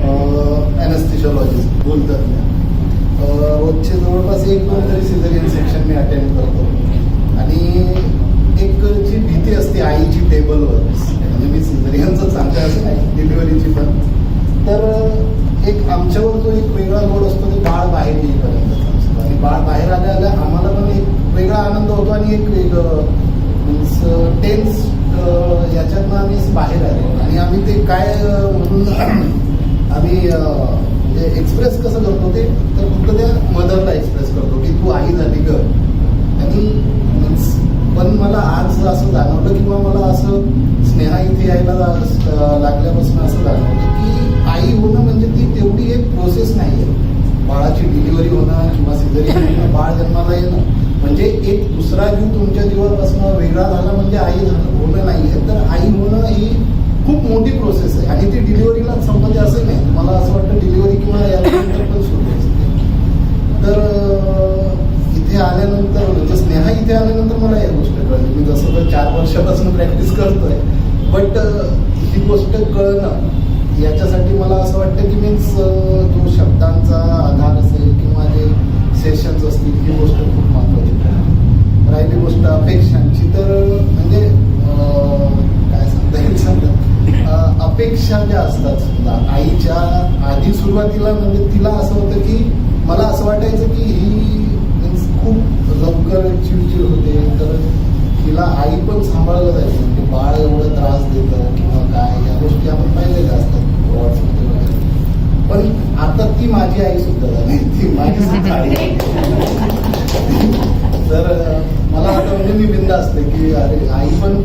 ॲनेस्थेशियोलॉजिस्ट बोलतात. रोजचे जवळपास 1-2 तरी सिझेरियन सेक्शन मी अटेंड करतो. आणि एक जी भीती असते आईची टेबलवर, म्हणजे मी सिझेरियनचं सांगते असं नाही, डिलिव्हरीची पण, तर एक आमच्यावर जो एक वेगळा लोड असतो ते बाळ बाहेर येईपर्यंत असतो. आणि बाळ बाहेर आल्या आम्हाला पण एक वेगळा आनंद होतो आणि एक मीन्स टेन्स याच्यातनं आम्ही बाहेर आलो. आणि आम्ही ते काय म्हणून आम्ही म्हणजे एक्सप्रेस कसं करतो ते, तर फक्त त्या मदरला एक्सप्रेस करतो की तू आई झाली ग. आणि मीन्स पण मला आज असं जाणवलं किंवा मला असं स्नेहा इथे यायला लागल्यापासून असं जाणवलं की आई होणं म्हणजे ती तेवढी एक प्रोसेस नाही आहे. बाळाची डिलिव्हरी होणं किंवा सिझेरियन होणं, बाळ जन्माला येणं म्हणजे एक दुसरा जीव तुमच्या जीवापासून वेगळा झाला म्हणजे आई होणं नाही आहे. तर आई होणं ही खूप मोठी प्रोसेस आहे आणि ती डिलिव्हरीलाच संपते असं नाही. मला असं वाटतं डिलिव्हरी किंवा यानंतर पण सुरू असते. तर इथे आल्यानंतर म्हणजे स्नेहा इथे आल्यानंतर मला या गोष्ट कळली. मी जसं तर 4 वर्षापासून प्रॅक्टिस करतोय, बट ही गोष्ट कळणं याच्यासाठी मला असं वाटतं की मीन्स जो शब्दांचा आधार असेल किंवा जे सेशन्स असतील ही गोष्ट खूप महत्त्वाची आहे. राहिली गोष्ट अपेक्षांची, तर म्हणजे काय सांगता येईल समजा अपेक्षा ज्या असतात समजा आईच्या आधी सुरुवातीला म्हणजे तिला असं होतं की मला असं वाटायचं की ही मीन्स खूप लवकर चिडचिड होते, तर तिला आई पण सांभाळलं जायचं म्हणजे बाळ एवढं त्रास देतं किंवा काय, या गोष्टी आपण पाहिलेल्या असतात वॉर्ड्समध्ये वगैरे. पण आता ती माझी आई सुद्धा झाली, ती माझी सुद्धा आई. तर मला वाटतं म्हणजे मी बिंदास्त असते की अरे आई पण